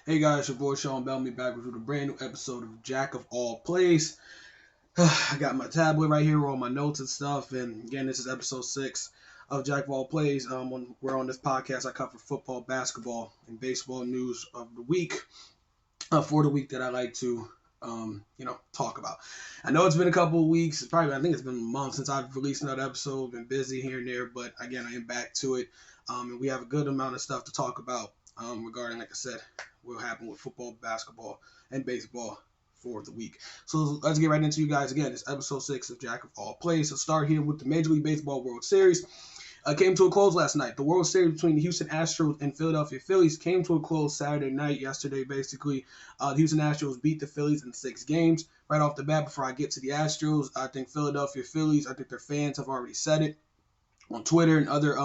Hey guys, your boy Sean Bellamy back with a brand new episode of Jack of All Plays. I got my tablet right here with all my notes and stuff, and again, this is episode 6 of Jack of All Plays. When we're on this podcast, I cover football, basketball, and baseball news of the week for the week that I like to, talk about. I know it's been a couple of weeks. I think it's been a month since I've released another episode. Been busy here and there, but again, I am back to it, and we have a good amount of stuff to talk about regarding, like I said, what happened with football, basketball, and baseball for the week. So let's get right into you guys. Again, it's episode 6 of Jack of All Plays. So start here with the Major League Baseball World Series. Came to a close last night. The World Series between the Houston Astros and Philadelphia Phillies came to a close Saturday night, yesterday, basically. The Houston Astros beat the Phillies in 6 games. Right off the bat, before I get to the Astros, I think Philadelphia Phillies, I think their fans have already said it on Twitter and other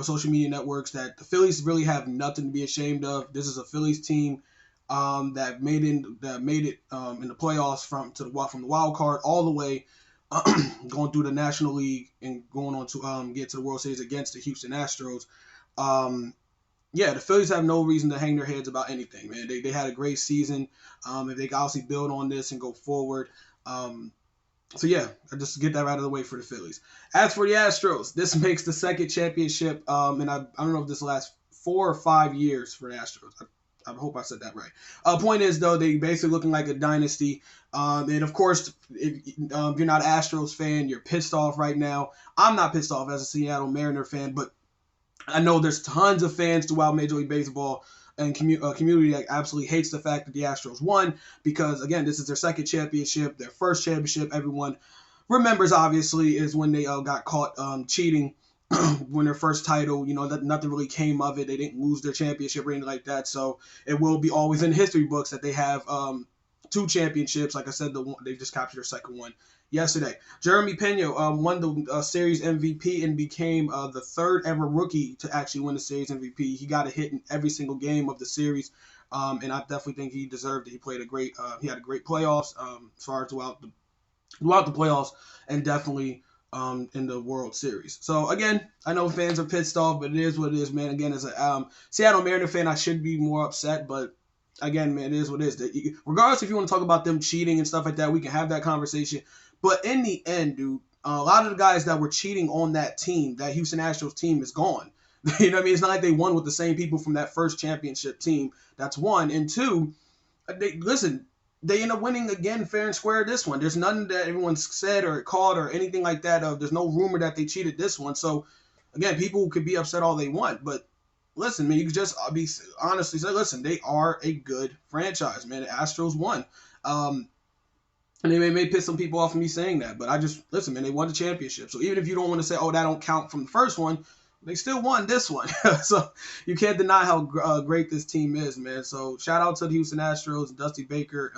social media networks, that the Phillies really have nothing to be ashamed of. This is a Phillies team that made it in the playoffs from the wild card all the way, going through the National League and going on to get to the World Series against the Houston Astros. The Phillies have no reason to hang their heads about anything, man. They had a great season. If they can obviously build on this and go forward. I just get that out of the way for the Phillies. As for the Astros, this makes the second championship, and I don't know if this lasts 4 or 5 years for the Astros. I hope I said that right. Point is, though, they basically looking like a dynasty. And, of course, if you're not an Astros fan, you're pissed off right now. I'm not pissed off as a Seattle Mariner fan, but I know there's tons of fans throughout Major League Baseball and community that absolutely hates the fact that the Astros won because, again, this is their second championship. Their first championship, everyone remembers, obviously, is when they got caught cheating when their first title. Nothing really came of it. They didn't lose their championship or anything like that. So it will be always in the history books that they have 2 championships. Like I said, they just captured their second one yesterday. Jeremy Pena won the series MVP and became the third ever rookie to actually win the series MVP. He got a hit in every single game of the series, and I definitely think he deserved it. He played he had a great playoffs as far as throughout the playoffs, and definitely in the World Series. So again, I know fans are pissed off, but it is what it is, man. Again, as a Seattle Mariner fan, I should be more upset, but again, man, it is what it is. Regardless if you want to talk about them cheating and stuff like that, we can have that conversation. But in the end, dude, a lot of the guys that were cheating on that team, that Houston Astros team, is gone. You know what I mean? It's not like they won with the same people from that first championship team. That's one. And two, they end up winning again fair and square this one. There's nothing that everyone's said or called or anything like that. There's no rumor that they cheated this one. So, again, people could be upset all they want. But listen, man, you could just be honestly say, listen, they are a good franchise, man. The Astros won. And they may piss some people off of me saying that, but listen, man, they won the championship. So even if you don't want to say, oh, that don't count from the first one, they still won this one. So you can't deny how great this team is, man. So shout out to the Houston Astros, Dusty Baker,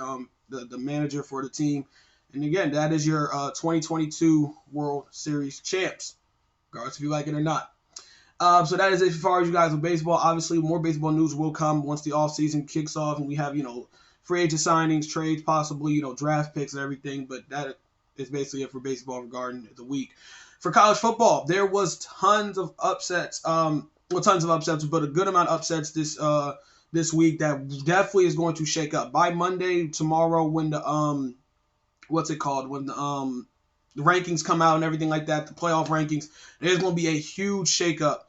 the manager for the team. And again, that is your 2022 World Series champs, regardless if you like it or not. So that is it as far as you guys with baseball. Obviously, more baseball news will come once the offseason kicks off and we have, free agent signings, trades, possibly, draft picks and everything. But that is basically it for baseball regarding the week. For college football, there was tons of upsets. But a good amount of upsets this week that definitely is going to shake up. By Monday, tomorrow, when the the rankings come out and everything like that, the playoff rankings, there's going to be a huge shakeup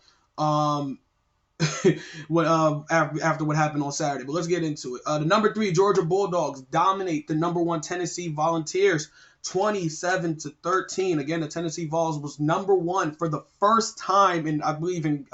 after what happened on Saturday. But let's get into it. The number 3 Georgia Bulldogs dominate the number 1 Tennessee Volunteers 27-13. Again, the Tennessee Vols was number 1 for the first time in, I believe, in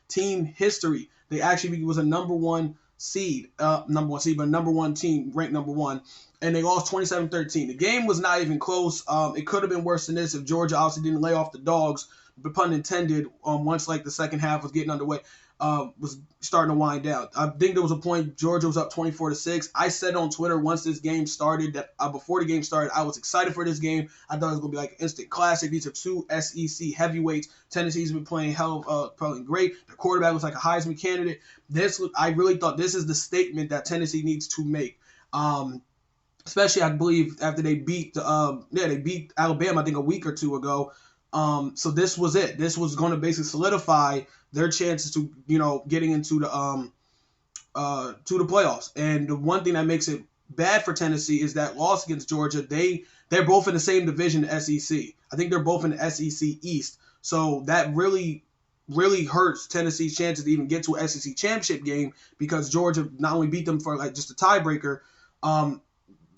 team history. They actually was a number 1 seed, but number 1 team, ranked number 1. And they lost 27-13. The game was not even close. It could have been worse than this if Georgia obviously didn't lay off the dogs, but pun intended, once like the second half was getting underway, was starting to wind down. I think there was a point Georgia was up 24-6. I said on Twitter once this game started that before the game started, I was excited for this game. I thought it was going to be like an instant classic. These are 2 SEC heavyweights. Tennessee's been playing playing great. The quarterback was like a Heisman candidate. I really thought this is the statement that Tennessee needs to make. Especially, I believe, after they beat Alabama, I think a week or two ago. So this was it. This was going to basically solidify their chances to, getting into the to the playoffs. And the one thing that makes it bad for Tennessee is that loss against Georgia. They're both in the same division, the SEC. I think they're both in the SEC East. So that really hurts Tennessee's chances to even get to an SEC championship game, because Georgia not only beat them for like just a tiebreaker.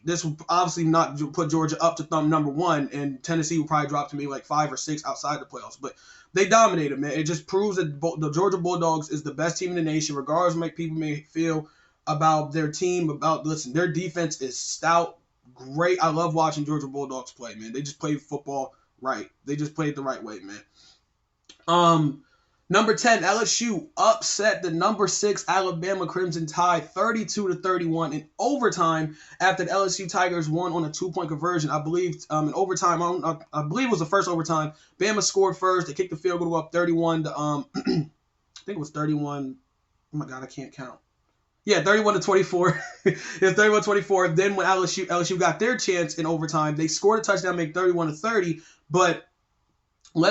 This will obviously not put Georgia up to thumb number one, and Tennessee will probably drop to maybe like 5 or 6 outside the playoffs. But they dominated, man. It just proves that the Georgia Bulldogs is the best team in the nation, regardless of what people may feel about their team. Listen, their defense is stout, great. I love watching Georgia Bulldogs play, man. They just play football right. They just play it the right way, man. Number 10, LSU upset the number 6 Alabama Crimson Tide 32-31 in overtime after the LSU Tigers won on a 2-point conversion. I believe in overtime, I believe it was the first overtime. Bama scored first. They kicked the field goal to go up 31 to I think it was 31. Oh my God, I can't count. Yeah, 31-24. It's 31-24. Then when LSU got their chance in overtime, they scored a touchdown, make 31-30. But I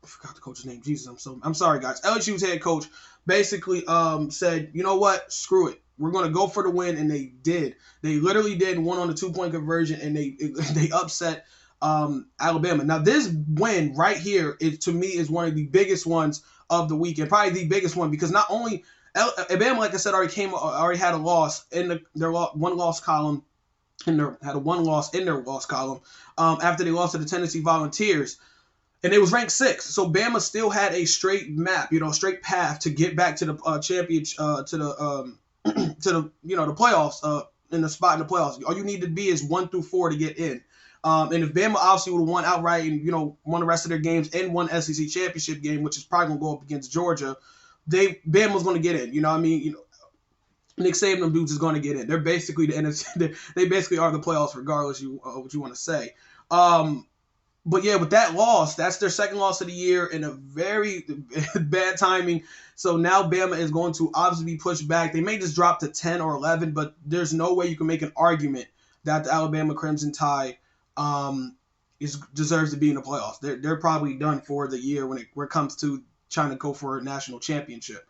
forgot the coach's name. Jesus, I'm sorry, guys. LSU's head coach basically said, you know what? Screw it. We're going to go for the win, and they did. They literally did, won on the 2-point conversion, and they upset Alabama. Now, this win right here, to me, is one of the biggest ones of the weekend. Probably the biggest one, because not only Alabama, like I said, already had a loss in their one-loss column, and had a one loss in their loss column after they lost to the Tennessee Volunteers. And it was ranked 6th. So Bama still had a straight map, straight path to get back to the championship, to the playoffs, in the spot in the playoffs. All you need to be is 1 through 4 to get in. And if Bama obviously would have won outright and, won the rest of their games and won SEC championship game, which is probably going to go up against Georgia, Bama was going to get in. Nick Saban, them dudes is going to get in. They're basically the NFC. They basically are the playoffs, regardless of what you want to say. But yeah, with that loss, that's their second loss of the year in a very bad timing. So now Bama is going to obviously be pushed back. They may just drop to 10 or 11, but there's no way you can make an argument that the Alabama Crimson Tide deserves to be in the playoffs. They're probably done for the year when it comes to trying to go for a national championship.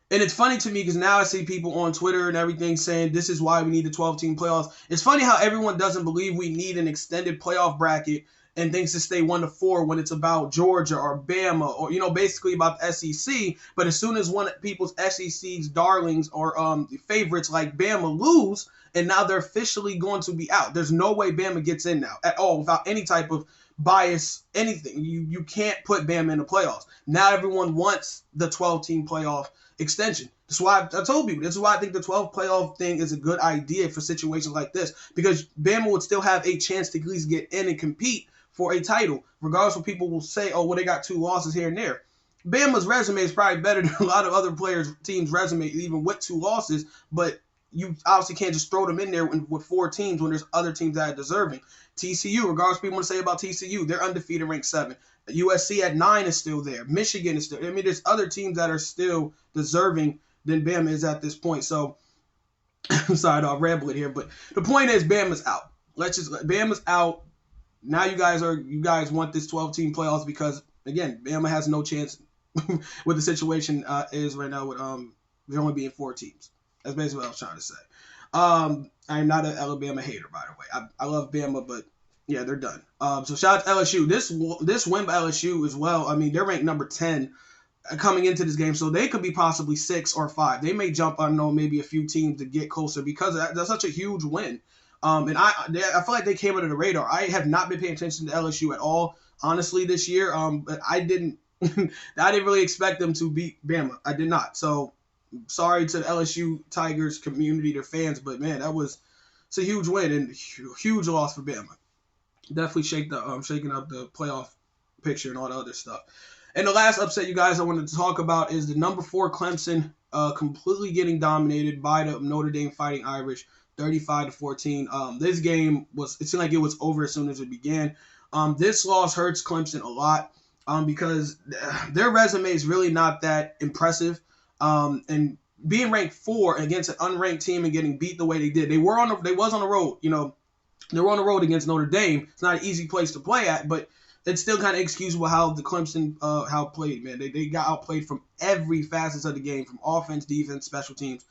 And it's funny to me because now I see people on Twitter and everything saying this is why we need the 12-team playoffs. It's funny how everyone doesn't believe we need an extended playoff bracket and thinks to stay 1 to 4 when it's about Georgia or Bama or, basically about the SEC. But as soon as one of people's SEC's darlings or favorites like Bama lose, and now they're officially going to be out. There's no way Bama gets in now at all without any type of bias, anything. You can't put Bama in the playoffs. Now everyone wants the 12-team playoff extension. That's why I told people. This is why I think the 12 playoff thing is a good idea for situations like this, because Bama would still have a chance to at least get in and compete for a title, regardless of what people will say, oh, well, they got 2 losses here and there. Bama's resume is probably better than a lot of other teams' resume, even with 2 losses, but you obviously can't just throw them in there with 4 teams when there's other teams that are deserving. TCU, regardless of what people want to say about TCU, they're undefeated, ranked 7. USC at 9 is still there. Michigan is still. I mean, there's other teams that are still deserving than Bama is at this point. So, I'm sorry to ramble it here, but the point is Bama's out. Bama's out. Now you guys want this 12-team playoffs because, again, Bama has no chance with the situation is right now with there only being 4 teams. That's basically what I was trying to say. I am not an Alabama hater, by the way. I love Bama, but yeah, they're done. So shout out to LSU. This win by LSU as well. I mean, they're ranked number 10 coming into this game, so they could be possibly 6 or 5. They may jump, I don't know, maybe a few teams to get closer because that's such a huge win. And I feel like they came under the radar. I have not been paying attention to LSU at all, honestly, this year. But I didn't really expect them to beat Bama. I did not. So sorry to the LSU Tigers community, their fans, but man, it's a huge win and huge loss for Bama. Definitely shaking up the playoff picture and all the other stuff. And the last upset, you guys, I wanted to talk about is the number 4 Clemson completely getting dominated by the Notre Dame Fighting Irish, 35-14. This game it seemed like it was over as soon as it began. This loss hurts Clemson a lot because their resume is really not that impressive. And being ranked 4 against an unranked team and getting beat the way they did, they was on the road. They were on the road against Notre Dame. It's not an easy place to play at, but it's still kind of excusable how the Clemson how played, man. They got outplayed from every facet of the game, from offense, defense, special teams.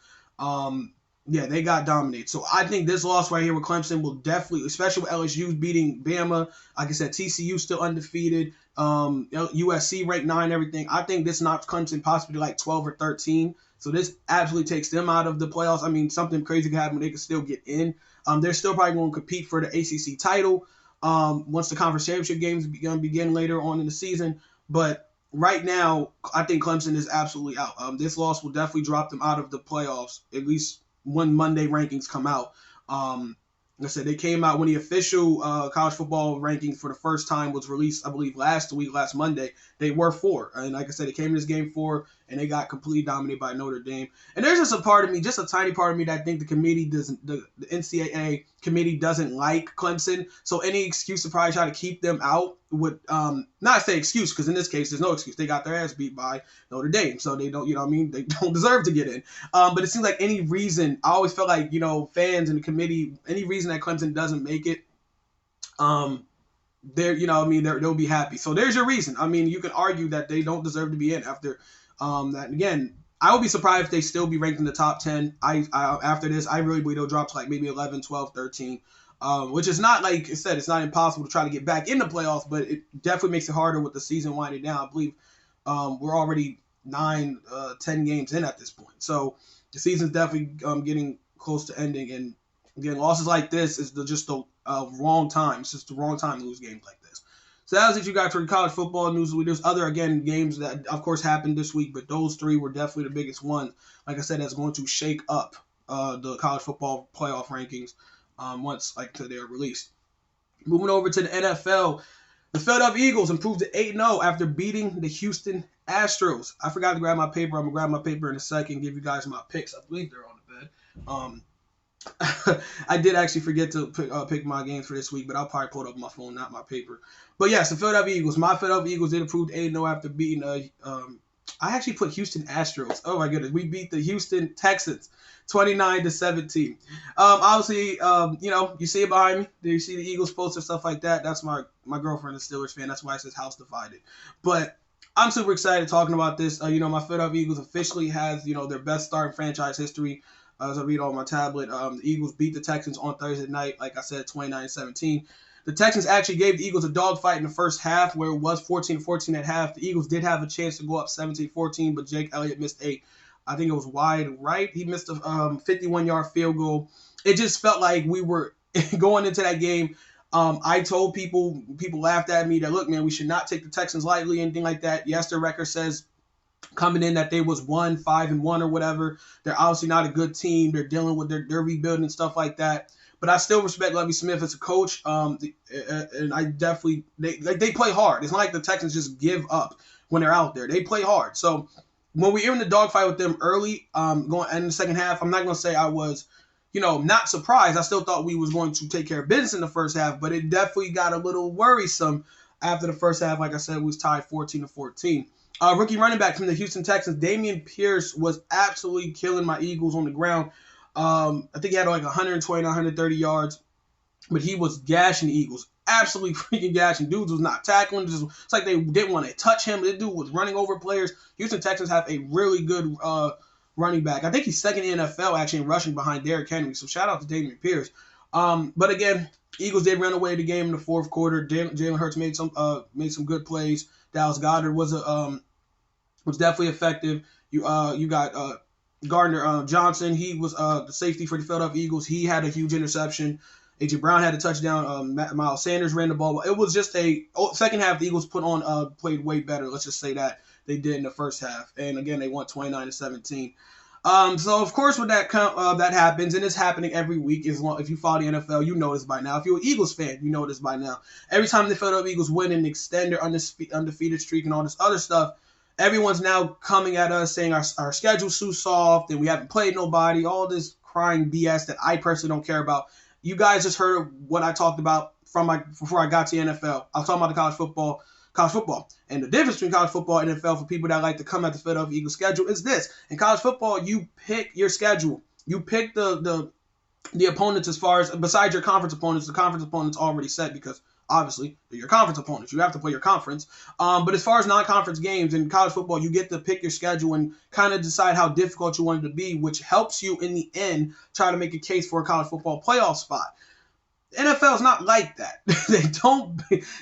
Yeah, they got dominated. So I think this loss right here with Clemson will definitely, especially with LSU beating Bama. Like I said, TCU still undefeated. USC ranked 9, everything. I think this knocks Clemson possibly like 12 or 13. So this absolutely takes them out of the playoffs. I mean, something crazy could happen. They could still get in. They're still probably going to compete for the ACC title once the conference championship games begin later on in the season. But right now, I think Clemson is absolutely out. This loss will definitely drop them out of the playoffs, at least when Monday rankings come out. Like I said, they came out when the official college football rankings for the first time was released, I believe, last Monday. They were 4. And like I said, they came to this game 4, and they got completely dominated by Notre Dame. And there's just a part of me, just a tiny part of me, that I think the NCAA committee doesn't like Clemson. So any excuse to probably try to keep them out would, not say excuse, because in this case, there's no excuse. They got their ass beat by Notre Dame. So they don't, they don't deserve to get in. But it seems like any reason, I always felt like, fans and the committee, any reason that Clemson doesn't make it, they'll be happy. So there's your reason. I mean, you can argue that they don't deserve to be in after that. Again, I would be surprised if they still be ranked in the top 10. After this, I really believe they'll drop to like maybe 11, 12, 13, which is not, like I said, it's not impossible to try to get back in the playoffs, but it definitely makes it harder with the season winding down. I believe we're already 9, 10 games in at this point. So the season's definitely getting close to ending, and again, losses like this is just the wrong time. It's just the wrong time to lose games like this. So that was it, you guys, for college football news. There's other, again, games that, of course, happened this week, but those 3 were definitely the biggest ones. Like I said, that's going to shake up the college football playoff rankings once, like I said, they are released. Moving over to the NFL, the Philadelphia Eagles improved to 8-0 after beating the Houston Astros. I forgot to grab my paper. I'm going to grab my paper in a second, give you guys my picks. I believe they're on the bed. I did actually forget to pick my games for this week, but I'll probably pull it up on my phone, not my paper. But yes, the Philadelphia Eagles. My Philadelphia Eagles did improve 8-0 after beating I actually put Houston Astros. Oh my goodness, we beat the Houston Texans 29-17. Obviously, you see it behind me. You see the Eagles poster, stuff like that. That's my girlfriend, a Steelers fan. That's why it says house divided. But I'm super excited talking about this. My Philadelphia Eagles officially has their best start in franchise history. As I read on my tablet, the Eagles beat the Texans on Thursday night, like I said, 29-17. The Texans actually gave the Eagles a dogfight in the first half, where it was 14-14 at half. The Eagles did have a chance to go up 17-14, but Jake Elliott missed I think it was wide right. He missed a 51-yard field goal. It just felt like we were going into that game. I told people laughed at me that, look, man, we should not take the Texans lightly, anything like that. Yes, their record says coming in that they was 5-1 or whatever. They're obviously not a good team. They're dealing with their rebuilding and stuff like that. But I still respect Lovie Smith as a coach. And I definitely they play hard. It's not like the Texans just give up when they're out there. They play hard. So when we were in the dogfight with them early, going in the second half, I'm not gonna say I was, not surprised. I still thought we was going to take care of business in the first half, but it definitely got a little worrisome after the first half. Like I said, it was tied 14-14. Rookie running back from the Houston Texans, Dameon Pierce, was absolutely killing my Eagles on the ground. I think he had like 120, 130 yards, but he was gashing the Eagles. Absolutely freaking gashing. Dudes was not tackling. It's like they didn't want to touch him. This dude was running over players. Houston Texans have a really good running back. I think he's second in the NFL actually in rushing behind Derrick Henry. So shout out to Dameon Pierce. But again, Eagles did run away the game in the fourth quarter. Jalen Hurts made some good plays. Dallas Goedert was definitely effective. You got Gardner Johnson. He was the safety for the Philadelphia Eagles. He had a huge interception. A.J. Brown had a touchdown. Miles Sanders ran the ball. It was just second half. The Eagles played way better. Let's just say that they did in the first half. And again, they won 29-17. So of course, when that happens, and it's happening every week. If you follow the NFL, you know this by now. If you're an Eagles fan, you know this by now. Every time the Philadelphia Eagles win and extend their undefeated streak and all this other stuff, everyone's now coming at us saying our schedule's too soft and we haven't played nobody. All this crying BS that I personally don't care about. You guys just heard what I talked about before I got to the NFL. I was talking about the college football. And the difference between college football and NFL for people that like to come at the Philadelphia Eagles schedule is this. In college football, you pick your schedule. You pick the opponents as far as, besides your conference opponents, the conference opponents already set because Obviously, they're your conference opponents. You have to play your conference. But as far as non-conference games in college football, you get to pick your schedule and kind of decide how difficult you want it to be, which helps you in the end try to make a case for a college football playoff spot. NFL is not like that.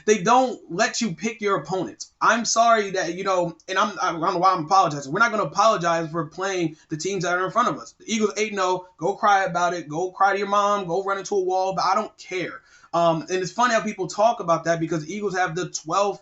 they don't let you pick your opponents. I'm sorry that, and I don't know why I'm apologizing. We're not going to apologize for playing the teams that are in front of us. The Eagles 8-0, go cry about it, go cry to your mom, go run into a wall, but I don't care. And it's funny how people talk about that because the Eagles have the 12th,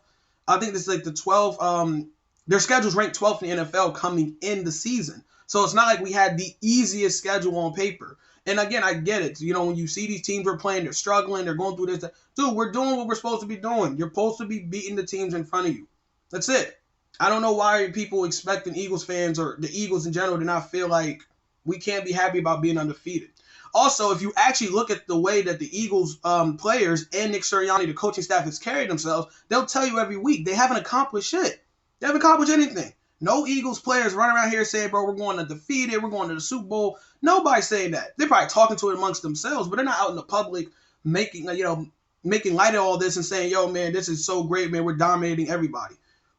I think this is like the 12th, their schedule's ranked 12th in the NFL coming in the season. So it's not like we had the easiest schedule on paper. And again, I get it. When you see these teams we're playing, they're struggling, they're going through this. Dude, we're doing what we're supposed to be doing. You're supposed to be beating the teams in front of you. That's it. I don't know why people expecting Eagles fans or the Eagles in general to not feel like we can't be happy about being undefeated. Also, if you actually look at the way that the Eagles players and Nick Sirianni, the coaching staff, has carried themselves, they'll tell you every week they haven't accomplished shit. They haven't accomplished anything. No Eagles players running around here saying, bro, we're going undefeated, we're going to the Super Bowl. Nobody's saying that. They're probably talking to it amongst themselves, but they're not out in the public making light of all this and saying, yo, man, this is so great, man, we're dominating everybody.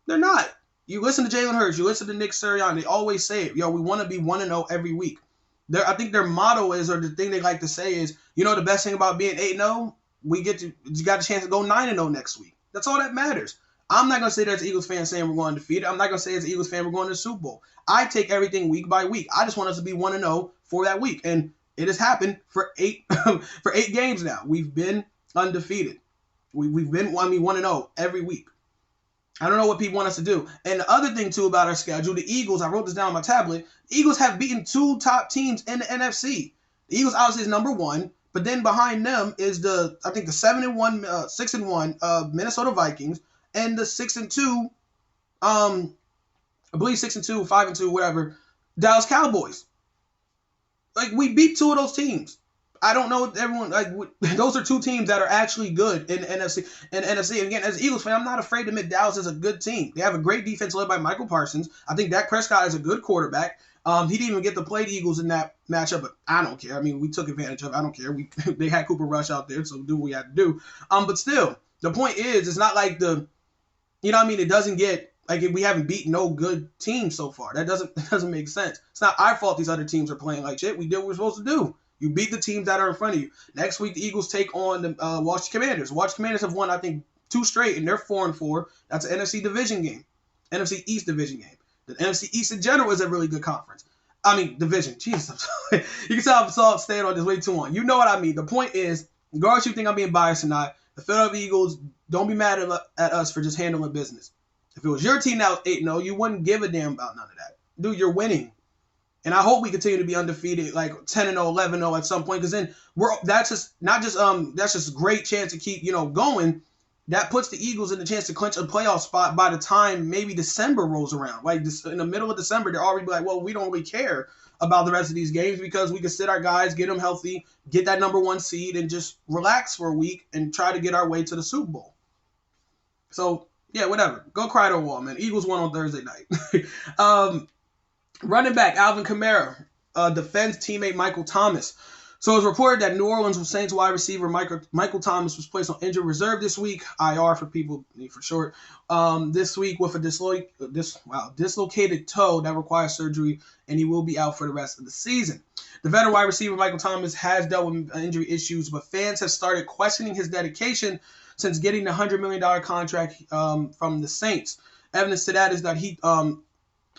They're not. You listen to Jalen Hurts, you listen to Nick Sirianni, they always say it. Yo, we want to be 1-0 every week. I think their motto is, or the thing they like to say is, the best thing about being 8-0, you got a chance to go 9-0 next week. That's all that matters. I'm not going to say that as an Eagles fan saying we're going undefeated. I'm not going to say as an Eagles fan we're going to the Super Bowl. I take everything week by week. I just want us to be 1-0 for that week. And it has happened for 8 games now. We've been undefeated. We've been 1-0 every week. I don't know what people want us to do. And the other thing, too, about our schedule, the Eagles, I wrote this down on my tablet, the Eagles have beaten 2 top teams in the NFC. The Eagles obviously is number 1, but then behind them is the 6-1 Minnesota Vikings, and the 6-2, I believe 6-2, 5-2, whatever, Dallas Cowboys. Like, we beat 2 of those teams. I don't know if everyone, those are 2 teams that are actually good in the NFC. And again, as an Eagles fan, I'm not afraid to admit Dallas is a good team. They have a great defense led by Michael Parsons. I think Dak Prescott is a good quarterback. He didn't even get to play the Eagles in that matchup, but I don't care. I mean, we took advantage of it. I don't care. They had Cooper Rush out there, so do what we had to do. But still, the point is, it's not like it doesn't get, we haven't beaten no good teams so far. That doesn't make sense. It's not our fault these other teams are playing like shit. We did what we're supposed to do. You beat the teams that are in front of you. Next week, the Eagles take on the Washington Commanders. The Washington Commanders have won, I think, 2 straight, and they're 4-4. That's an NFC division game. NFC East division game. The NFC East in general is a really good conference. I mean, division. Jesus, I'm sorry. You can tell I'm staying on this way too long. You know what I mean. The point is, regardless you think I'm being biased or not, the Philadelphia Eagles, don't be mad at us for just handling business. If it was your team that was 8-0, you wouldn't give a damn about none of that. Dude, you're winning. And I hope we continue to be undefeated, like 10-0, 11-0 at some point, because then that's just a great chance to keep, going. That puts the Eagles in the chance to clinch a playoff spot by the time maybe December rolls around. Like in the middle of December, they're already like, well, we don't really care about the rest of these games because we can sit our guys, get them healthy, get that number 1 seed, and just relax for a week and try to get our way to the Super Bowl. So, yeah, whatever. Go cry to a wall, man. Eagles won on Thursday night. Running back Alvin Kamara defends teammate Michael Thomas. So it's reported that New Orleans Saints wide receiver Michael Thomas was placed on injured reserve this week, IR for people for short, this week with a dislocated toe that requires surgery, and he will be out for the rest of the season. The veteran wide receiver Michael Thomas has dealt with injury issues, but fans have started questioning his dedication since getting the $100 million contract from the Saints. Evidence to that is that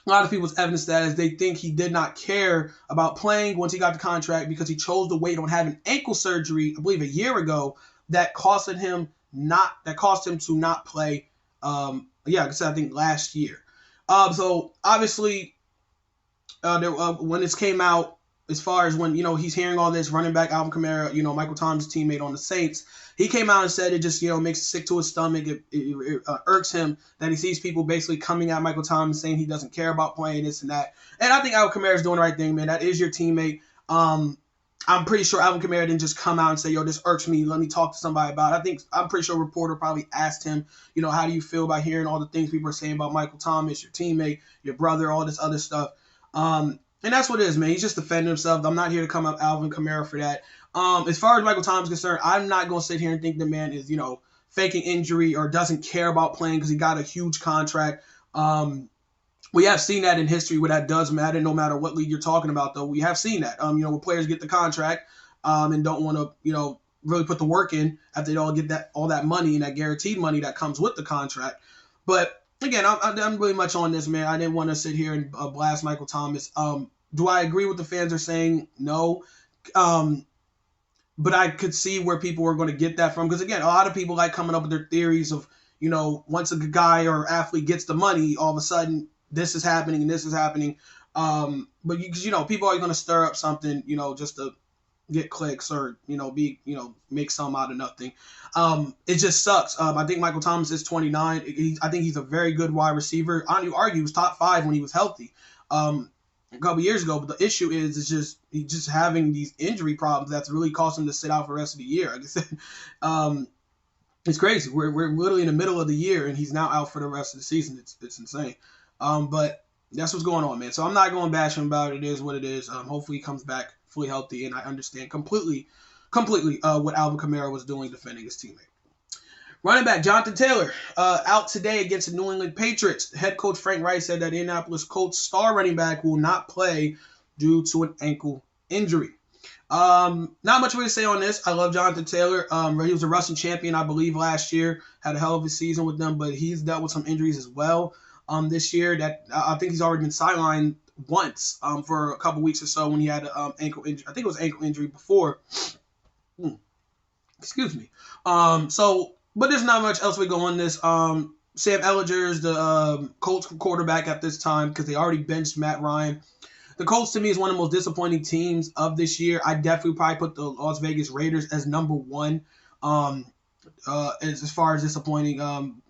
a lot of people's evidence that is they think he did not care about playing once he got the contract because he chose to wait on having ankle surgery, I believe a year ago, that cost him to not play. I think last year. So obviously, when this came out, as far as when he's hearing all this, running back Alvin Kamara, Michael Thomas' teammate on the Saints, he came out and said it just makes it sick to his stomach. It irks him that he sees people basically coming at Michael Thomas saying he doesn't care about playing this and that. And I think Alvin Kamara is doing the right thing, man. That is your teammate. I'm pretty sure Alvin Kamara didn't just come out and say, yo, this irks me. Let me talk to somebody about it. I'm pretty sure a reporter probably asked him, how do you feel about hearing all the things people are saying about Michael Thomas, your teammate, your brother, all this other stuff. And that's what it is, man. He's just defending himself. I'm not here to come up Alvin Kamara for that. As far as Michael Thomas is concerned, I'm not going to sit here and think the man is, faking injury or doesn't care about playing because he got a huge contract. We have seen that in history where that does matter, no matter what league you're talking about, though. We have seen that, when players get the contract and don't want to, really put the work in after they all get all that money and that guaranteed money that comes with the contract. But again, I'm really much on this, man. I didn't want to sit here and blast Michael Thomas. Do I agree with the fans are saying? No. But I could see where people are going to get that from. Because, again, a lot of people like coming up with their theories of, once a guy or athlete gets the money, all of a sudden this is happening and this is happening. But, people are going to stir up something, just to get clicks or, make some out of nothing. It just sucks. I think Michael Thomas is 29. I think he's a very good wide receiver. I would argue he was top 5 when he was healthy a couple years ago. But the issue is he's just having these injury problems that's really caused him to sit out for the rest of the year. Like I said, it's crazy. We're literally in the middle of the year and he's now out for the rest of the season. It's insane. But that's what's going on, man. So I'm not going to bash him about it. It is what it is. Hopefully he comes back fully healthy, and I understand completely what Alvin Kamara was doing defending his teammate. Running back Jonathan Taylor out today against the New England Patriots. Head coach Frank Reich said that Indianapolis Colts star running back will not play due to an ankle injury. Not much way to say on this. I love Jonathan Taylor. He was a rushing champion, I believe, last year. Had a hell of a season with them, but he's dealt with some injuries as well this year. That I think he's already been sidelined once for a couple weeks or so when he had an ankle injury. I think it was ankle injury before. Excuse me. But there's not much else we go on this. Sam Ehlinger is the Colts quarterback at this time because they already benched Matt Ryan. The Colts, to me, is one of the most disappointing teams of this year. I definitely probably put the Las Vegas Raiders as number 1 as far as disappointing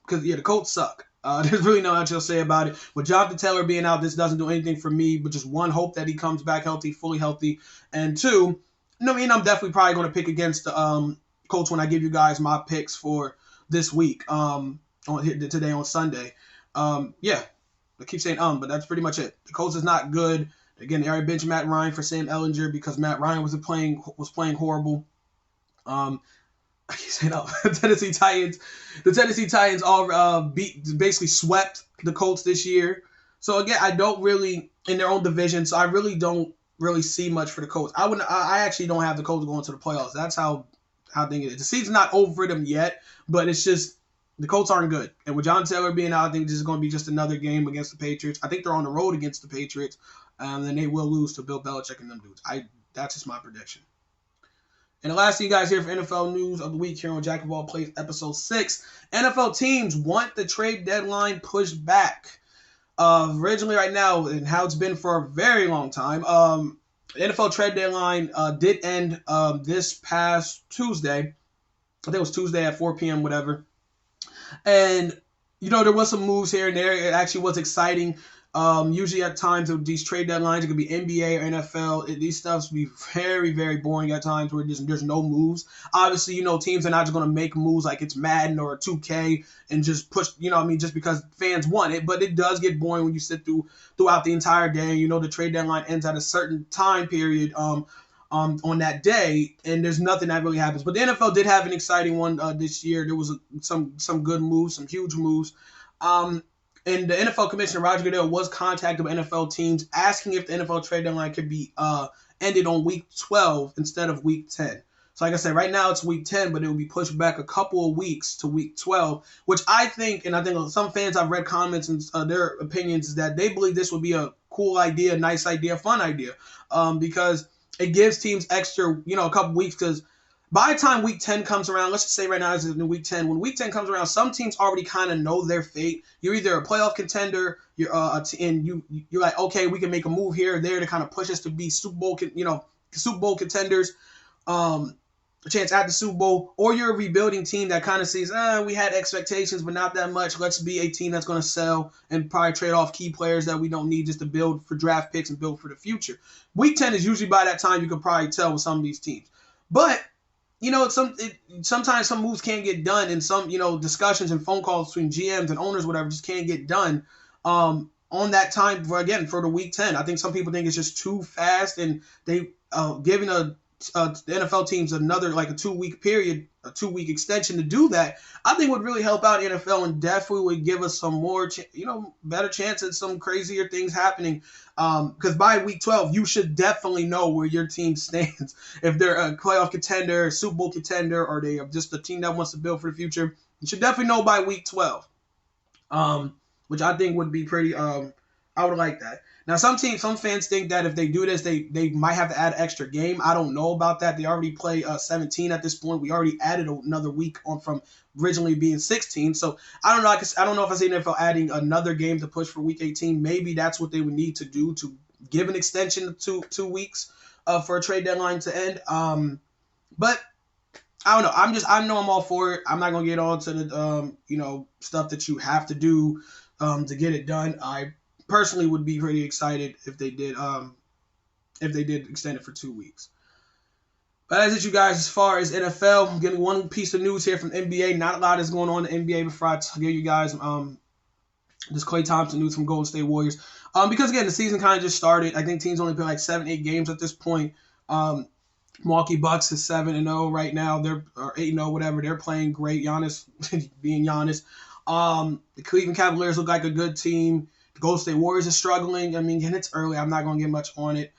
because, the Colts suck. There's really not much to say about it. With Jonathan Taylor being out, this doesn't do anything for me, but just one, hope that he comes back healthy, fully healthy. And 2, I'm definitely probably going to pick against the Colts when I give you guys my picks for this week today on Sunday. I keep saying but that's pretty much it. The Colts is not good. Again, they already benched Matt Ryan for Sam Ehlinger because Matt Ryan was playing horrible. I keep saying the Tennessee Titans all basically swept the Colts this year. So again, I don't really in their own division, so I really don't really see much for the Colts. I actually don't have the Colts going to the playoffs. That's how I think it is. The season's not over for them yet, but it's just the Colts aren't good. And with John Taylor being out, I think this is going to be just another game against the Patriots. I think they're on the road against the Patriots, and then they will lose to Bill Belichick and them dudes. That's just my prediction. And the last thing you guys hear for NFL news of the week here on Jack of All Plays, episode 6. NFL teams want the trade deadline pushed back. Originally right now, and how it's been for a very long time, the NFL trade deadline did end this past Tuesday. I think it was Tuesday at 4 p.m., whatever. And, there was some moves here and there. It actually was exciting. Usually at times of these trade deadlines, it could be NBA or NFL. These stuffs be very, very boring at times where there's no moves. Obviously, teams are not just going to make moves like it's Madden or 2K and just push, just because fans want it. But it does get boring when you sit throughout the entire day. The trade deadline ends at a certain time period on that day, and there's nothing that really happens. But the NFL did have an exciting one this year. There was some good moves, some huge moves. And the NFL Commissioner, Roger Goodell, was contacted by NFL teams asking if the NFL trade deadline could be ended on week 12 instead of week 10. So like I said, right now it's week 10, but it will be pushed back a couple of weeks to week 12, which I think some fans I've read comments and their opinions is that they believe this would be a cool idea, nice idea, fun idea, because it gives teams extra, a couple weeks because by the time week 10 comes around, let's just say right now it's in week 10. When week 10 comes around, some teams already kind of know their fate. You're either a playoff contender, and you're like, okay, we can make a move here or there to kind of push us to be Super Bowl contenders, a chance at the Super Bowl, or you're a rebuilding team that kind of says, we had expectations, but not that much. Let's be a team that's going to sell and probably trade off key players that we don't need just to build for draft picks and build for the future. Week 10 is usually by that time you can probably tell with some of these teams. But sometimes some moves can't get done, and some, discussions and phone calls between GMs and owners, whatever, just can't get done on that time for the week 10. I think some people think it's just too fast, and they giving a the NFL teams another like a 2-week period, a 2-week extension to do that, I think would really help out NFL and definitely would give us some more, better chance at some crazier things happening. Because by week 12, you should definitely know where your team stands. If they're a playoff contender, Super Bowl contender, or they are just a team that wants to build for the future, you should definitely know by week 12. Which I think would be pretty. I would like that. Now, some fans think that if they do this, they might have to add an extra game. I don't know about that. They already play 17 at this point. We already added another week on from originally being 16. So I don't know. I don't know if I see NFL adding another game to push for week 18. Maybe that's what they would need to do to give an extension to 2 weeks for a trade deadline to end. But I don't know. I know I'm all for it. I'm not gonna get all to the stuff that you have to do to get it done. I personally would be pretty excited if they did extend it for 2 weeks. But that's it, you guys. As far as NFL, I'm getting one piece of news here from NBA. Not a lot is going on in the NBA before I give you guys this Klay Thompson news from Golden State Warriors. Because again, the season kind of just started. I think teams only play like 7-8 games at this point. Milwaukee Bucks is 7-0 right now. They're 8-0, whatever. They're playing great. Giannis being Giannis. The Cleveland Cavaliers look like a good team. The Golden State Warriors are struggling. I mean, again, it's early. I'm not going to get much on it.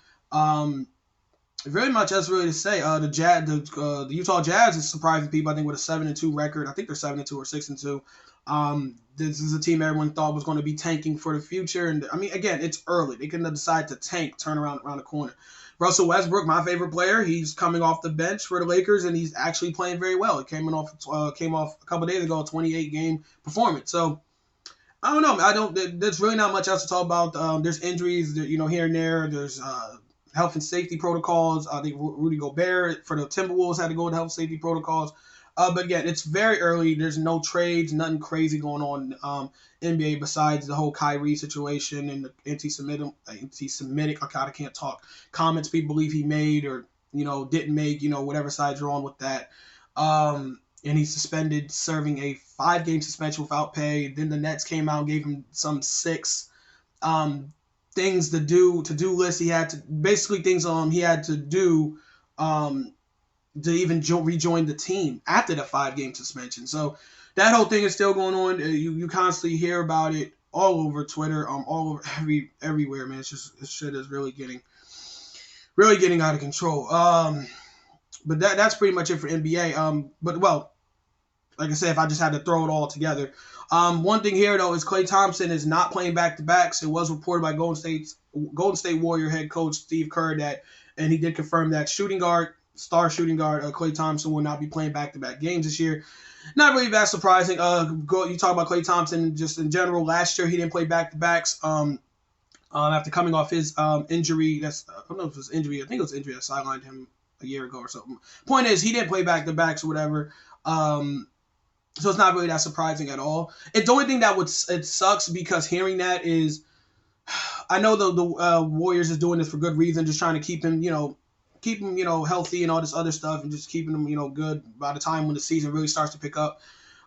Very much else really to say. The Utah Jazz is surprising people, I think, with a 7-2 record. I think they're 7-2 or 6-2. This is a team everyone thought was going to be tanking for the future. And, I mean, again, it's early. They can decide to tank, turn around the corner. Russell Westbrook, my favorite player, he's coming off the bench for the Lakers, and he's actually playing very well. He came off a couple days ago, a 28-game performance. So, I don't know. There's really not much else to talk about. There's injuries, here and there. There's health and safety protocols. I think Rudy Gobert for the Timberwolves had to go with health and safety protocols. But again, it's very early. There's no trades, nothing crazy going on NBA besides the whole Kyrie situation and the anti-Semitic, I can't talk, comments people believe he made or, didn't make, whatever side you're on with that. And he's suspended, serving a 5-game suspension without pay. Then the Nets came out and gave him some 6 things to do list. He had to basically things he had to do to even rejoin the team after the 5-game suspension. So that whole thing is still going on. You constantly hear about it all over Twitter, all over everywhere, man. It's just this shit is really getting out of control. But that's pretty much it for NBA. But like I said, if I just had to throw it all together. One thing here, though, is Klay Thompson is not playing back-to-backs. It was reported by Golden State Warrior head coach Steve Kerr and he did confirm that star shooting guard Klay Thompson will not be playing back-to-back games this year. Not really that surprising. You talk about Klay Thompson just in general. Last year, he didn't play back-to-backs after coming off his injury. I don't know if it was injury. I think it was injury that sidelined him a year ago or something. Point is, he didn't play back-to-backs or whatever. So it's not really that surprising at all. The only thing it sucks because hearing that is, I know the Warriors is doing this for good reason, just trying to keep him healthy and all this other stuff, and just keeping him good by the time when the season really starts to pick up.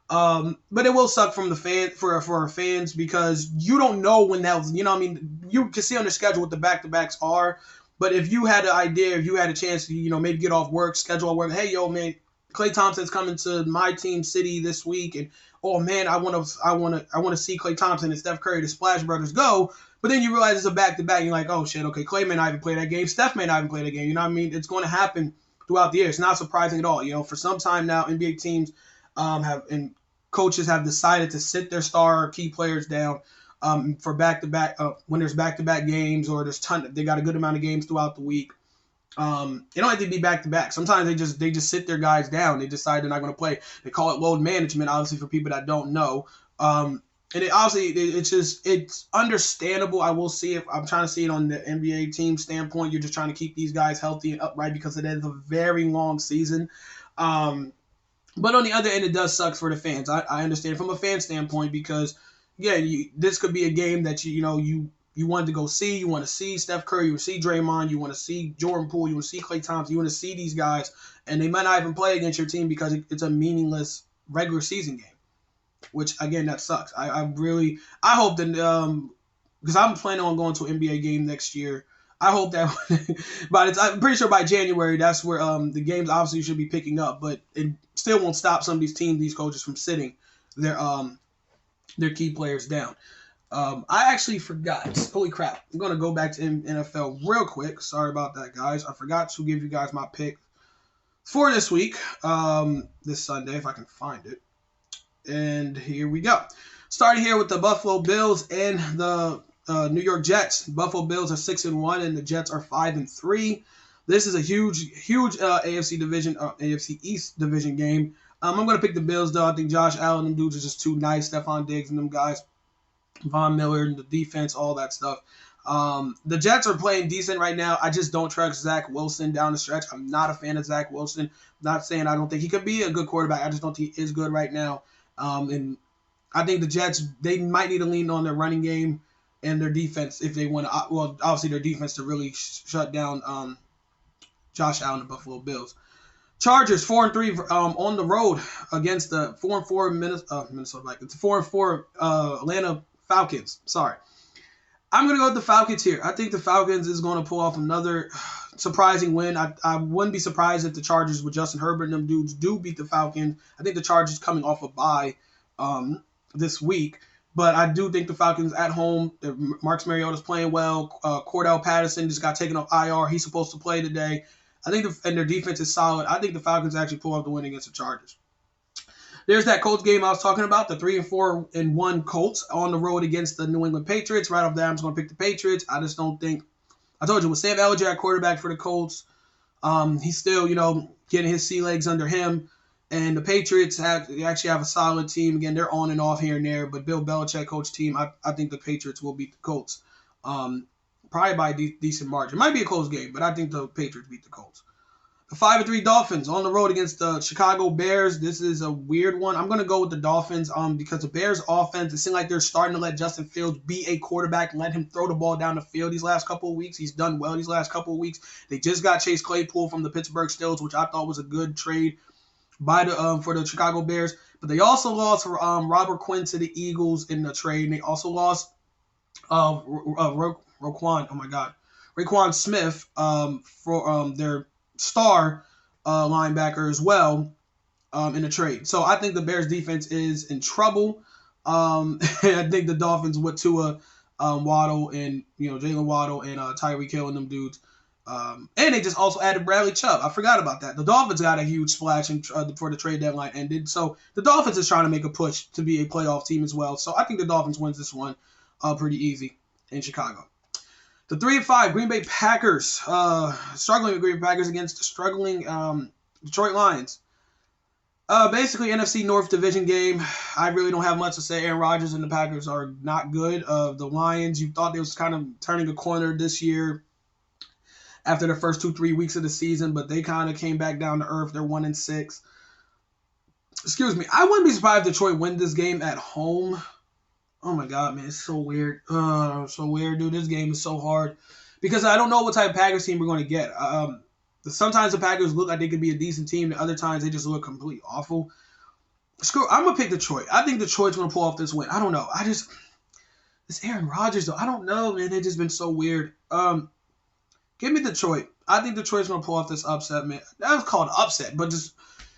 But it will suck from the for our fans because you don't know when that was. You can see on the schedule what the back-to-backs are. But if you had an idea, if you had a chance to maybe get off work, schedule work, hey yo man, Klay Thompson's coming to my team city this week, and oh man, I want to see Klay Thompson and Steph Curry, the Splash Brothers, go. But then you realize it's a back-to-back. You're like, oh shit, okay, Klay may not even play that game. Steph may not even play that game. You know what I mean? It's going to happen throughout the year. It's not surprising at all. For some time now, NBA teams and coaches have decided to sit their star key players down for back-to-back when there's back-to-back games or they got a good amount of games throughout the week. It don't have to be back-to-back. Sometimes they just sit their guys down. They decide they're not going to play. They call it load management, obviously, for people that don't know. And it's understandable. I will see if I'm trying to see it on the NBA team standpoint. You're just trying to keep these guys healthy and upright because it is a very long season. But on the other end, it does suck for the fans. I understand from a fan standpoint because, this could be a game that you wanted to go see. You want to see Steph Curry. You want to see Draymond. You want to see Jordan Poole. You want to see Klay Thompson. You want to see these guys. And they might not even play against your team because it's a meaningless regular season game. Which, again, that sucks. I hope that because I'm planning on going to an NBA game next year. I hope that but I'm pretty sure by January that's where the games obviously should be picking up, but it still won't stop some of these teams, these coaches from sitting their key players down. I actually forgot. Holy crap! I'm gonna go back to NFL real quick. Sorry about that, guys. I forgot to give you guys my pick for this week, this Sunday if I can find it. And here we go. Starting here with the Buffalo Bills and the New York Jets. Buffalo Bills are 6-1, and the Jets are 5-3. This is a huge AFC East division game. I'm gonna pick the Bills though. I think Josh Allen and them dudes are just too nice. Stephon Diggs and them guys, Von Miller and the defense, all that stuff. The Jets are playing decent right now. I just don't trust Zach Wilson down the stretch. I'm not a fan of Zach Wilson. Not saying I don't think he could be a good quarterback. I just don't think he is good right now. And I think the Jets, they might need to lean on their running game and their defense if they want to. Well, obviously their defense to really shut down Josh Allen and the Buffalo Bills. Chargers 4-3 on the road against the 4-4 Minnesota Vikings. 4-4 Atlanta Falcons. Sorry. I'm going to go with the Falcons here. I think the Falcons is going to pull off another surprising win. I wouldn't be surprised if the Chargers with Justin Herbert and them dudes do beat the Falcons. I think the Chargers coming off a bye this week. But I do think the Falcons at home, Marcus Mariota's playing well. Cordell Patterson just got taken off IR. He's supposed to play today. I think and their defense is solid. I think the Falcons actually pull off the win against the Chargers. There's that Colts game I was talking about, the 3-4-1 Colts on the road against the New England Patriots. Right off there, I'm just going to pick the Patriots. I just don't think – I told you, with Sam Ellinger at quarterback for the Colts, he's still, getting his sea legs under him. And the Patriots actually have a solid team. Again, they're on and off here and there. But Bill Belichick coach team, I think the Patriots will beat the Colts. Probably by a decent margin. It might be a close game, but I think the Patriots beat the Colts. The 5-3 Dolphins on the road against the Chicago Bears. This is a weird one. I'm going to go with the Dolphins because the Bears' offense, it seems like they're starting to let Justin Fields be a quarterback and let him throw the ball down the field these last couple of weeks. He's done well these last couple of weeks. They just got Chase Claypool from the Pittsburgh Steelers, which I thought was a good trade by for the Chicago Bears. But they also lost Robert Quinn to the Eagles in the trade. And they also lost Raekwon Smith for their star linebacker as well in the trade. So I think the Bears defense is in trouble. And I think the Dolphins with Tua, Waddle and Jalen Waddle and Tyreek Hill and them dudes. And they just also added Bradley Chubb. I forgot about that. The Dolphins got a huge splash before the trade deadline ended. So the Dolphins is trying to make a push to be a playoff team as well. So I think the Dolphins wins this one pretty easy in Chicago. The 3-5 Green Bay Packers, struggling with Green Bay Packers against the struggling Detroit Lions. Basically, NFC North division game. I really don't have much to say. Aaron Rodgers and the Packers are not good. The Lions, you thought they was kind of turning a corner this year after the first 2-3 weeks of the season, but they kind of came back down to earth. They're 1-6. Excuse me. I wouldn't be surprised if Detroit win this game at home. Oh, my God, man. It's so weird. So weird, dude. This game is so hard because I don't know what type of Packers team we're going to get. Sometimes the Packers look like they could be a decent team. The other times they just look completely awful. I'm going to pick Detroit. I think Detroit's going to pull off this win. I don't know. It's Aaron Rodgers, though. I don't know, man. They've just been so weird. Give me Detroit. I think Detroit's going to pull off this upset, man. That was called upset, but just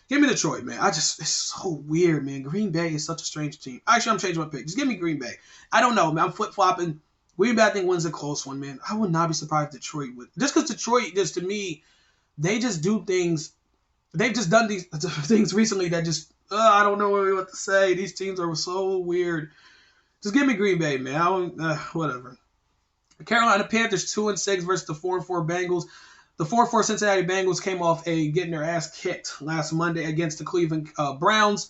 give me Detroit, man. It's so weird, man. Green Bay is such a strange team. Actually, I'm changing my pick. Just give me Green Bay. I don't know, man. I'm flip-flopping. Green Bay, I think, wins a close one, man. I would not be surprised if Detroit would. Just because Detroit, just to me, they just do things. They've just done these things recently that just, I don't know what to say. These teams are so weird. Just give me Green Bay, man. Whatever. The Carolina Panthers 2-6 versus the 4-4 Bengals. The 4-4 Cincinnati Bengals came off getting their ass kicked last Monday against the Cleveland Browns.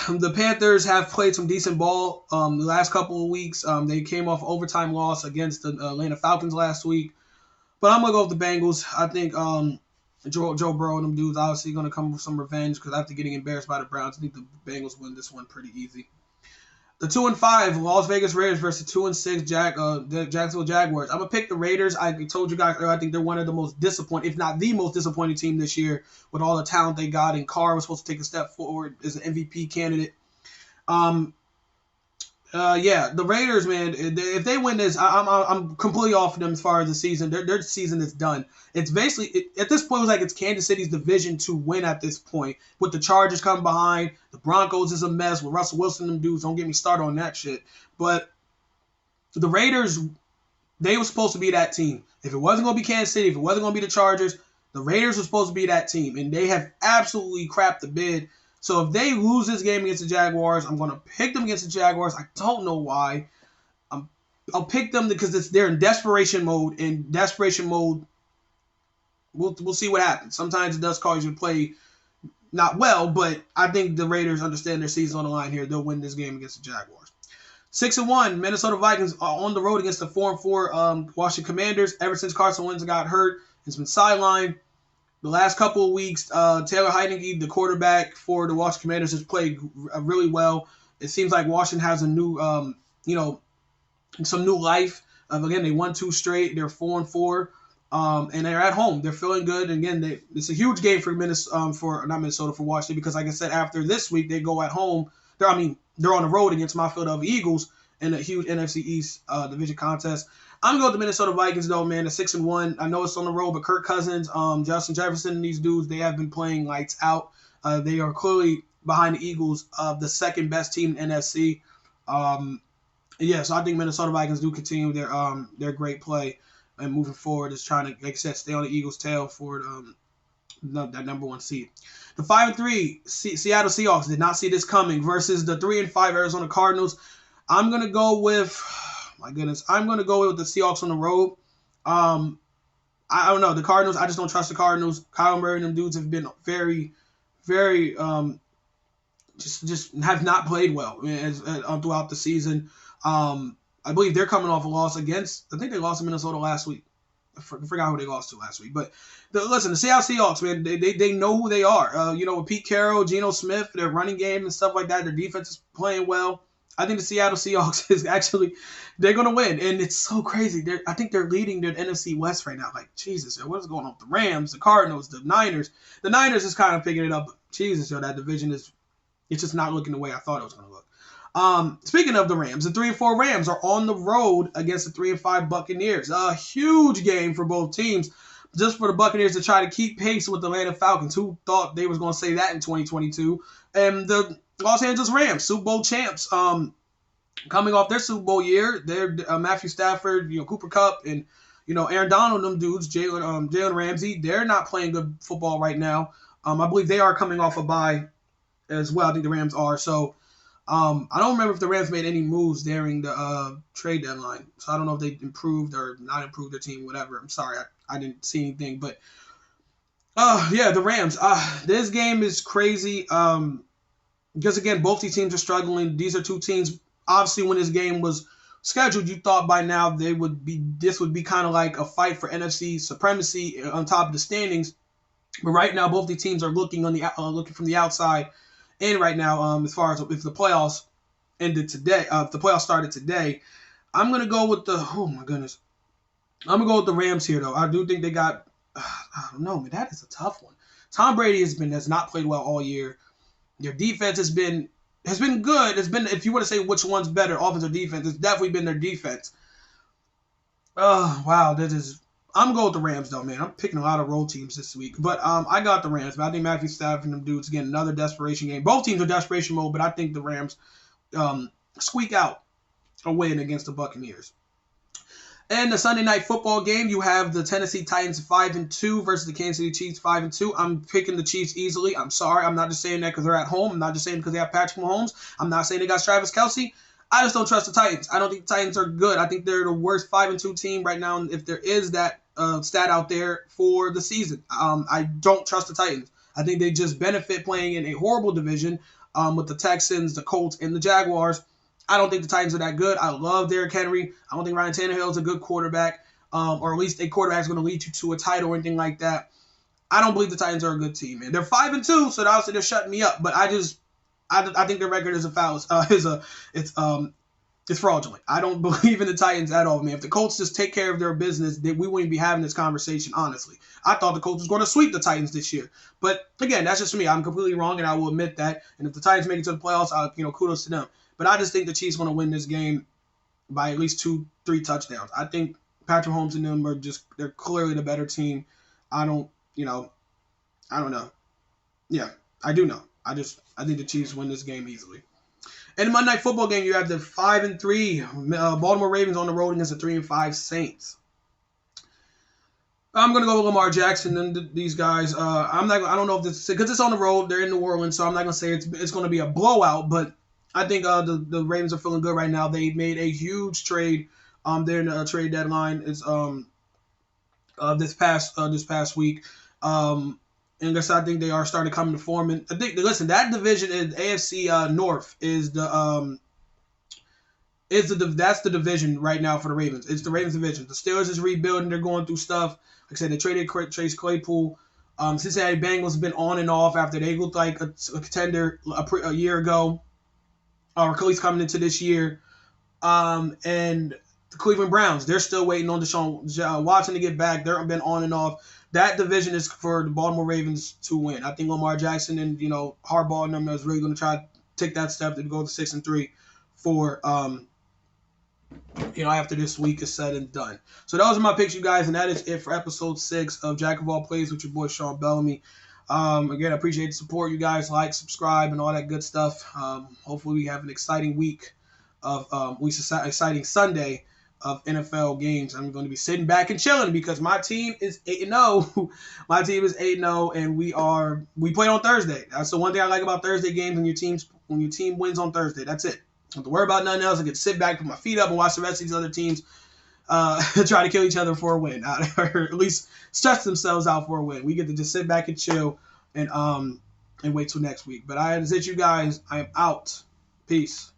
The Panthers have played some decent ball the last couple of weeks. They came off overtime loss against the Atlanta Falcons last week. But I'm going to go with the Bengals. I think Joe Burrow and them dudes obviously going to come with some revenge because after getting embarrassed by the Browns, I think the Bengals win this one pretty easy. The 2-5 Las Vegas Raiders versus 2-6 Jacksonville Jaguars. I'm going to pick the Raiders. I told you guys earlier, I think they're one of the most disappointing, if not the most disappointing team this year with all the talent they got. And Carr was supposed to take a step forward as an MVP candidate. Yeah, the Raiders, man. If they win this, I'm completely off of them as far as the season. Their season is done. It's basically at this point it was like it's Kansas City's division to win at this point. With the Chargers coming behind, the Broncos is a mess with Russell Wilson. Them dudes, don't get me started on that shit. But the Raiders, they were supposed to be that team. If it wasn't going to be Kansas City, if it wasn't going to be the Chargers, the Raiders were supposed to be that team, and they have absolutely crapped the bid. So if they lose this game against the Jaguars, I'm going to pick them against the Jaguars. I don't know why. I'll pick them because they're in desperation mode. In desperation mode, we'll see what happens. Sometimes it does cause you to play not well, but I think the Raiders understand their season on the line here. They'll win this game against the Jaguars. 6-1, Minnesota Vikings are on the road against the 4-4 Washington Commanders. Ever since Carson Wentz got hurt, it's been sidelined. The last couple of weeks, Taylor Heinicke, the quarterback for the Washington Commanders, has played really well. It seems like Washington has a new, some new life. Again, they won 2 straight. They're 4-4, and they're at home. They're feeling good. And again, it's a huge game for for Washington because, like I said, after this week they go at home. They're on the road against my Philadelphia Eagles in a huge NFC East division contest. I'm going to go with the Minnesota Vikings, though, man. The 6-1. I know it's on the road, but Kirk Cousins, Justin Jefferson, and these dudes, they have been playing lights out. They are clearly behind the Eagles, the second best team in NFC. So I think Minnesota Vikings do continue their great play and moving forward is trying to, like I said, stay on the Eagles' tail for that number 1 seed. The 5-3 Seattle Seahawks did not see this coming versus the 3-5 Arizona Cardinals. I'm going to go with... I'm going to go with the Seahawks on the road. I don't know. The Cardinals, I just don't trust the Cardinals. Kyle Murray and them dudes have been very, very, just have not played well throughout the season. I believe they're coming off a loss I think they lost to Minnesota last week. I forgot who they lost to last week. But listen, the Seattle Seahawks, man, they know who they are. With Pete Carroll, Geno Smith, their running game and stuff like that, their defense is playing well. I think the Seattle Seahawks is actually, they're going to win. And it's so crazy. I think they're leading the NFC West right now. Like, Jesus, what is going on with the Rams, the Cardinals, the Niners? The Niners is kind of picking it up. But Jesus, that division it's just not looking the way I thought it was going to look. Speaking of the Rams, the 3-4 Rams are on the road against the 3-5 Buccaneers. A huge game for both teams. Just for the Buccaneers to try to keep pace with the Atlanta Falcons, who thought they was going to say that in 2022. And the Los Angeles Rams, Super Bowl champs, coming off their Super Bowl year. They're Matthew Stafford, Cooper Kupp, and Aaron Donald, them dudes, Jalen Ramsey. They're not playing good football right now. I believe they are coming off a bye as well. I think the Rams are. So I don't remember if the Rams made any moves during the trade deadline. So I don't know if they improved or not improved their team, whatever. I'm sorry, I didn't see anything. But the Rams. This game is crazy. Because, again, both these teams are struggling. These are two teams, obviously, when this game was scheduled, you thought by now this would be kind of like a fight for NFC supremacy on top of the standings. But right now, both these teams are looking from the outside in right now as far as if the playoffs ended today, if the playoffs started today. I'm going to go with I'm going to go with the Rams here, though. I do think they got, I don't know, man, that is a tough one. Tom Brady has not played well all year. Their defense has been good. It's been, if you want to say which one's better, offense or defense, it's definitely been their defense. Oh, wow. I'm going with the Rams, though, man. I'm picking a lot of road teams this week. But I got the Rams. But I think Matthew Stafford and them dudes, again, another desperation game. Both teams are desperation mode, but I think the Rams squeak out a win against the Buccaneers. And the Sunday night football game, you have the Tennessee Titans 5-2 versus the Kansas City Chiefs 5-2. I'm picking the Chiefs easily. I'm sorry. I'm not just saying that because they're at home. I'm not just saying because they have Patrick Mahomes. I'm not saying they got Travis Kelce. I just don't trust the Titans. I don't think the Titans are good. I think they're the worst 5-2 team right now, if there is that stat out there for the season. I don't trust the Titans. I think they just benefit playing in a horrible division with the Texans, the Colts, and the Jaguars. I don't think the Titans are that good. I love Derrick Henry. I don't think Ryan Tannehill is a good quarterback, or at least a quarterback is going to lead you to a title or anything like that. I don't believe the Titans are a good team, man. They're 5-2, so obviously they're shutting me up. But I think their record is it's fraudulent. I don't believe in the Titans at all, man. If the Colts just take care of their business, we wouldn't be having this conversation, honestly. I thought the Colts was going to sweep the Titans this year. But, again, that's just me. I'm completely wrong, and I will admit that. And if the Titans make it to the playoffs, kudos to them. But I just think the Chiefs want to win this game by at least 2-3 touchdowns. I think Patrick Mahomes and them they're clearly the better team. I don't know. Yeah, I do know. I think the Chiefs win this game easily. In the Monday Night Football game, you have the 5-3 Baltimore Ravens on the road against the 3-5 Saints. I'm gonna go with Lamar Jackson and these guys. I don't know if this because it's on the road. They're in New Orleans, so I'm not gonna say it's gonna be a blowout. But I think the Ravens are feeling good right now. They made a huge trade. They're in the trade deadline. It's this past week. And I think they are starting to come to form. And I think that division in AFC North is that's the division right now for the Ravens. It's the Ravens division. The Steelers is rebuilding. They're going through stuff. Like I said, they traded Chase Claypool. Cincinnati Bengals have been on and off after they looked like a contender a year ago, or at least coming into this year. And the Cleveland Browns, they're still waiting on Deshaun Watson to get back. They've been on and off. That division is for the Baltimore Ravens to win. I think Lamar Jackson and Harbaugh and them is really going to try to take that step to go to 6-3 for after this week is said and done. So those are my picks, you guys, and that is it for episode 6 of Jack of All Plays with your boy Sean Bellamy. Again, I appreciate the support, you guys. Like, subscribe, and all that good stuff. Hopefully, we have an exciting week of exciting Sunday of NFL games. I'm going to be sitting back and chilling because my team is 8-0. My team is 8-0, and we play on Thursday. That's the one thing I like about Thursday games when your team wins on Thursday. That's it. I don't have to worry about nothing else. I get to sit back, put my feet up, and watch the rest of these other teams try to kill each other for a win, or at least stress themselves out for a win. We get to just sit back and chill and wait till next week. But that's it, you guys. I am out. Peace.